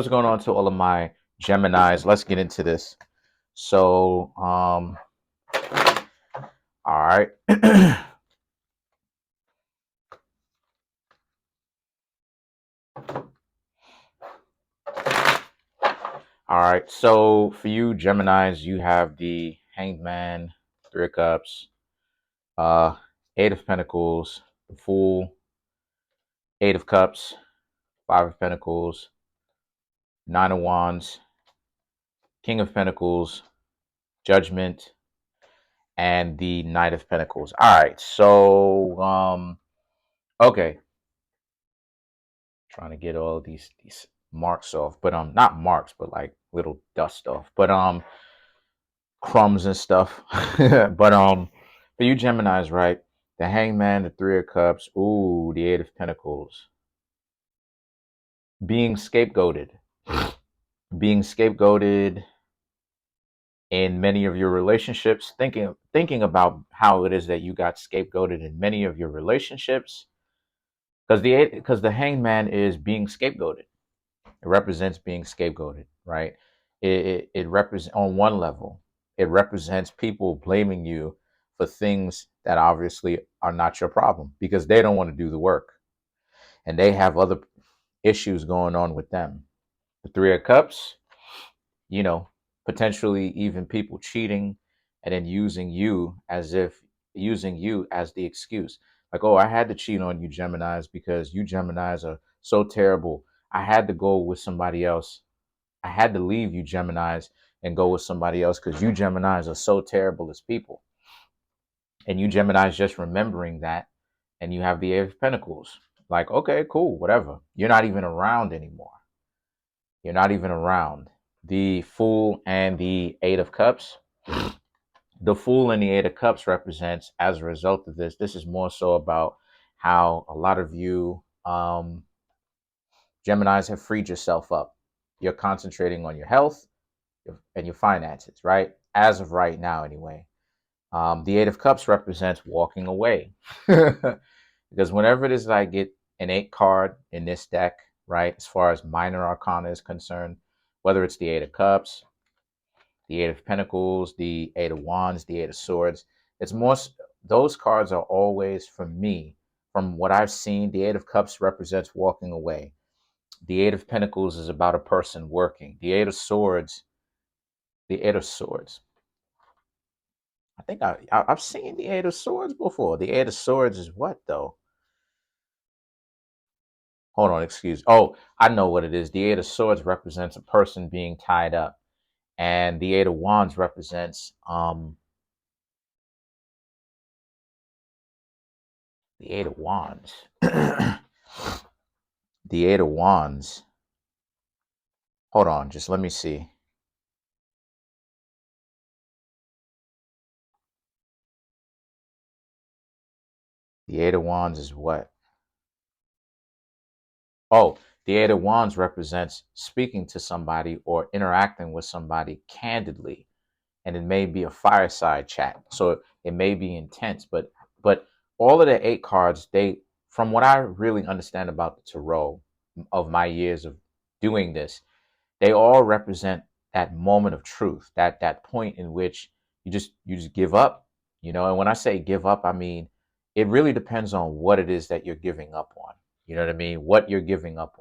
What's going on to all of my Geminis? Let's get into this. So, all right. All right. So for you Geminis, you have the Hanged Man, Three of Cups, uh, Eight of Pentacles, the Fool, Eight of Cups, Five of Pentacles, Nine of Wands, King of Pentacles, Judgment, and the Knight of Pentacles. All right. So, okay. Trying to get all of these marks off, but not marks, but like little dust off, but crumbs and stuff. But for you Geminis, right? The Hangman, the Three of Cups, ooh, the Eight of Pentacles. Being scapegoated. Being scapegoated in many of your relationships, thinking about how it is that you got scapegoated in many of your relationships. Because the Hangman is being scapegoated. It represents being scapegoated, right? It represents, on one level, it represents people blaming you for things that obviously are not your problem because they don't want to do the work and they have other issues going on with them. The Three of Cups, you know, potentially even people cheating and then using you as the excuse. Like, oh, I had to cheat on you Geminis because you Geminis are so terrible. I had to go with somebody else. I had to leave you Geminis and go with somebody else because you Geminis are so terrible as people. And you Geminis just remembering that, and you have the Eight of Pentacles. Like, okay, cool, whatever. You're not even around anymore. You're not even around. The Fool and the Eight of Cups. The Fool and the Eight of Cups represents, as a result of this is more so about how a lot of you Geminis have freed yourself up. You're concentrating on your health and your finances, right? As of right now, anyway. The Eight of Cups represents walking away. Because whenever it is that I get an 8 card in this deck, right, as far as minor arcana is concerned, whether it's the Eight of Cups, the Eight of Pentacles, the Eight of Wands, the Eight of Swords, it's more, those cards are always, for me, from what I've seen, the Eight of Cups represents walking away. The Eight of Pentacles is about a person working. The Eight of Swords, the Eight of Swords. I think I've seen the Eight of Swords before. The Eight of Swords is what though? Hold on, excuse. Oh, I know what it is. The Eight of Swords represents a person being tied up, and the Eight of Wands represents the Eight of Wands. The Eight of Wands. Hold on, just let me see. The Eight of Wands is what? Oh, the Eight of Wands represents speaking to somebody or interacting with somebody candidly, and it may be a fireside chat, so it may be intense. But all of the 8 cards, they, from what I really understand about the tarot of my years of doing this, they all represent that moment of truth, that point in which you just give up, And when I say give up, I mean it really depends on what it is that you're giving up on. You know what I mean? What you're giving up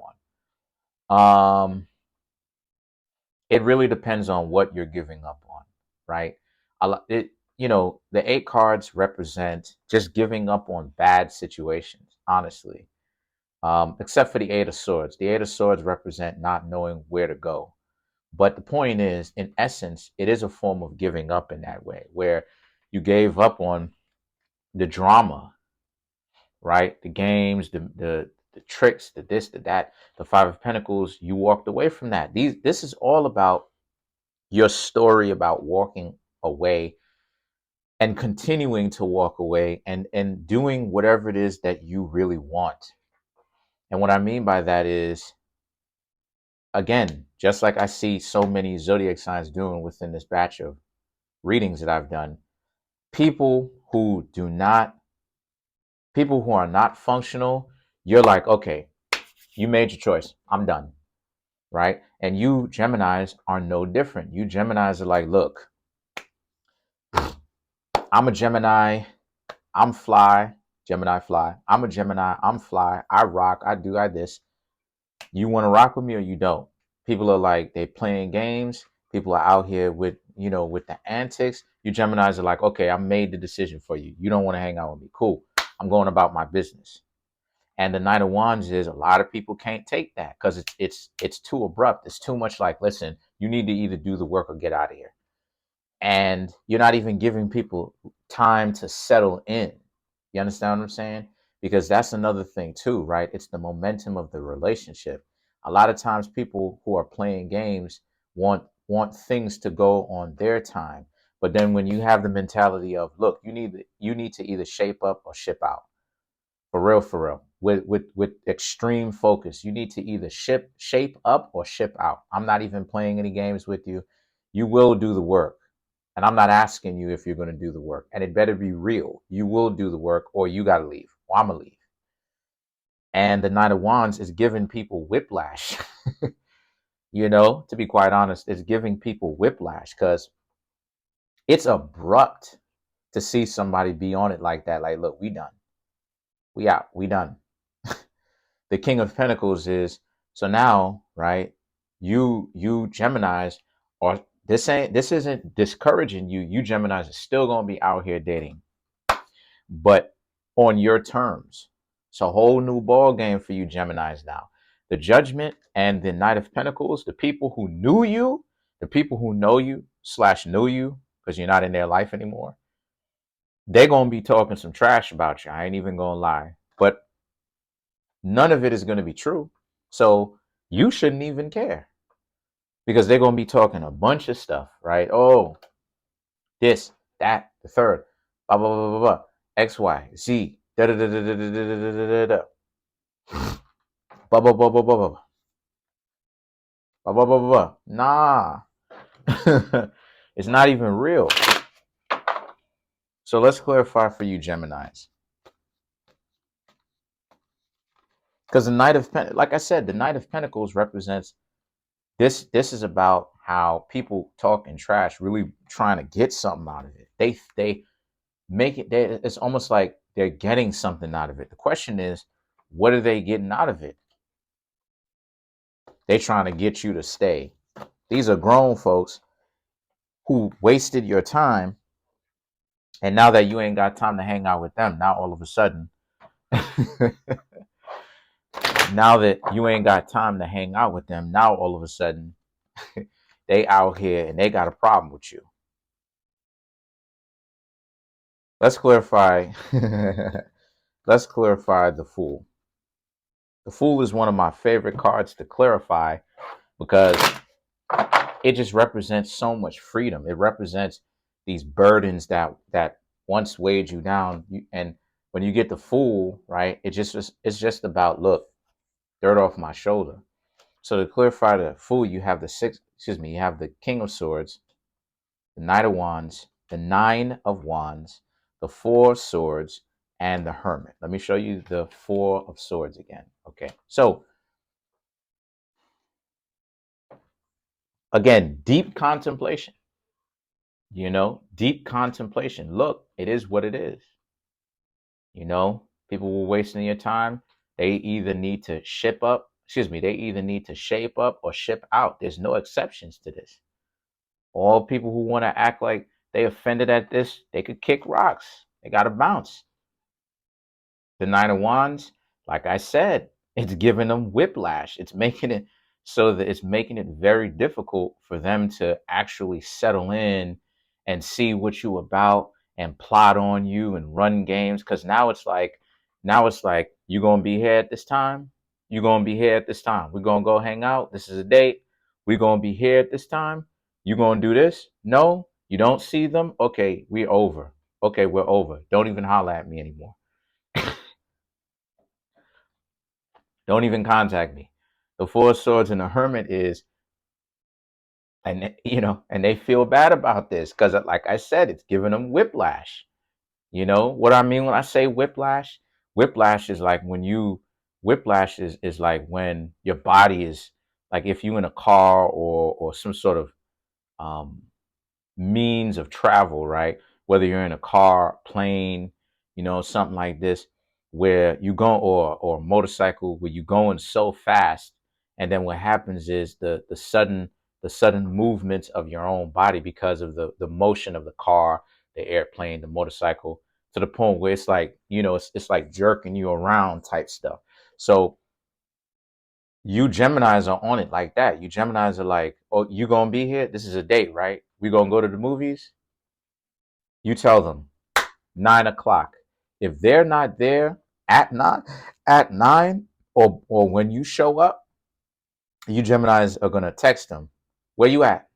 on. It really depends on what you're giving up on, right? The 8 cards represent just giving up on bad situations, honestly. Except for the Eight of Swords. The Eight of Swords represent not knowing where to go. But the point is, in essence, it is a form of giving up in that way, where you gave up on the drama, right? The games, the tricks, the this, the that, the Five of Pentacles. You walked away from that. This is all about your story about walking away and continuing to walk away and doing whatever it is that you really want. And what I mean by that is, again, just like I see so many zodiac signs doing within this batch of readings that I've done, people who are not functional, you're like, okay, you made your choice. I'm done. right? And you Geminis are no different. You Geminis are like, look, I'm a Gemini, I'm fly, Gemini fly. I'm a Gemini, I'm fly, I rock, I do, I this. You want to rock with me or you don't? People are like, they playing games. People are out here with, with the antics. You Geminis are like, okay, I made the decision for you. You don't want to hang out with me. Cool. I'm going about my business. And the Knight of Wands is, a lot of people can't take that because it's too abrupt. It's too much like, listen, you need to either do the work or get out of here. And you're not even giving people time to settle in. You understand what I'm saying? Because that's another thing too, right? It's the momentum of the relationship. A lot of times people who are playing games want things to go on their time. But then when you have the mentality of, look, you need to either shape up or ship out. For real. With extreme focus. You need to either shape up or ship out. I'm not even playing any games with you. You will do the work. And I'm not asking you if you're going to do the work. And it better be real. You will do the work or you got to leave. Or I'm going to leave. And the Knight of Wands is giving people whiplash. To be quite honest, it's giving people whiplash because it's abrupt to see somebody be on it like that. Like, look, we done. We out. We done. The King of Pentacles is, so now, right? You Geminis are, this isn't discouraging you. You Geminis are still going to be out here dating, but on your terms. It's a whole new ball game for you Geminis now. The Judgment and the Knight of Pentacles, the people who knew you, the people who know you / knew you because you're not in their life anymore, they're going to be talking some trash about you. I ain't even going to lie. But none of it is going to be true. So you shouldn't even care because they're going to be talking a bunch of stuff, right? Oh, this, that, the third, blah, blah, blah, blah, blah, X, Y, Z, da, da, da, da, da, da, da, da, da, da, blah, blah, blah, blah, blah, blah, blah, blah, blah, blah. Nah, it's not even real. So let's clarify for you Geminis. Because the Knight of Pentacles, like I said, the Knight of Pentacles represents this is about how people talking trash, really trying to get something out of it. They make it. It's almost like they're getting something out of it. The question is, what are they getting out of it? They trying to get you to stay. These are grown folks who wasted your time, and now that you ain't got time to hang out with them, now all of a sudden, now that you ain't got time to hang out with them, now all of a sudden, they out here and they got a problem with you. Let's clarify. Let's clarify the Fool. The Fool is one of my favorite cards to clarify because it just represents so much freedom. It represents these burdens that once weighed you down. And when you get the Fool, right, it's just about, look, dirt off my shoulder. So to clarify the Fool, you have you have the King of Swords, the Knight of Wands, the Nine of Wands, the Four of Swords, and the Hermit. Let me show you the Four of Swords again. Okay, so again, deep contemplation. Deep contemplation. Look, it is what it is. People were wasting your time. They either need to they either need to shape up or ship out. There's no exceptions to this. All people who want to act like they offended at this, they could kick rocks. They got to bounce. The Nine of Wands, like I said, it's giving them whiplash. It's making it so that it's making it very difficult for them to actually settle in and see what you about and plot on you and run games. Because now it's like you're gonna be here at this time. You're gonna be here at this time. We're gonna go hang out. This is a date. We're gonna be here at this time. You gonna do this? No, you don't see them. Okay, we're over. Okay, we're over. Don't even holler at me anymore. Don't even contact me. The Four of Swords and the Hermit is, and they feel bad about this because, like I said, it's giving them whiplash. You know what I mean when I say whiplash? Whiplash is like when your body is like if you in a car or some sort of um, means of travel, right? Whether you're in a car, plane, something like this, where you go, or motorcycle, where you going so fast, and then what happens is the sudden movements of your own body because of the motion of the car, the airplane, the motorcycle, to the point where it's like, it's like jerking you around type stuff. So you Geminis are on it like that. You Geminis are like, oh, you gonna be here? This is a date, right? We gonna go to the movies? You tell them 9 o'clock. If they're not there at nine, or when you show up, you Geminis are gonna text them, where you at?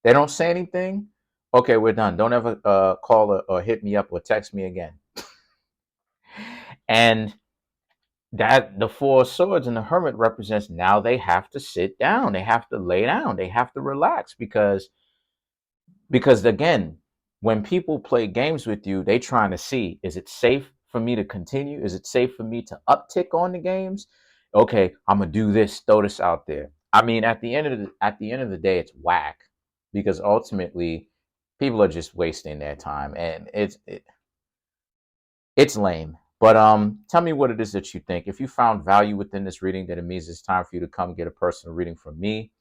They don't say anything. Okay, we're done. Don't ever call or hit me up or text me again. And that the Four of Swords and the Hermit represents, now they have to sit down, they have to lay down, they have to relax, because again, when people play games with you, they trying to see, is it safe for me to continue? Is it safe for me to uptick on the games? Okay, I'm gonna do this, throw this out there. I mean, at the end of the day, it's whack, because ultimately people are just wasting their time, and it's lame. But tell me what it is that you think. If you found value within this reading, then it means it's time for you to come get a personal reading from me.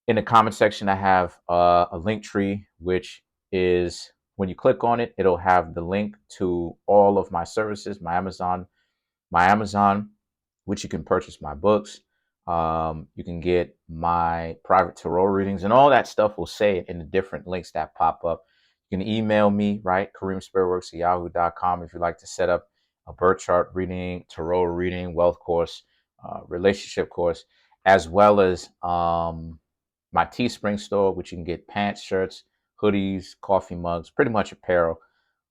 In the comment section, I have a link tree, which is, when you click on it, it'll have the link to all of my services, my Amazon, which you can purchase my books. You can get my private tarot readings, and all that stuff will say it in the different links that pop up. You can email me, right? Kareemspiritworks at yahoo.com if you'd like to set up a birth chart reading, tarot reading, wealth course, relationship course, as well as my Teespring store, which you can get pants, shirts, hoodies, coffee mugs, pretty much apparel.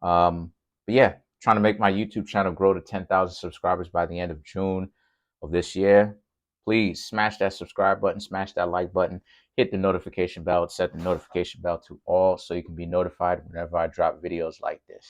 But yeah, trying to make my YouTube channel grow to 10,000 subscribers by the end of June of this year. Please smash that subscribe button, smash that like button, hit the notification bell, set the notification bell to all so you can be notified whenever I drop videos like this.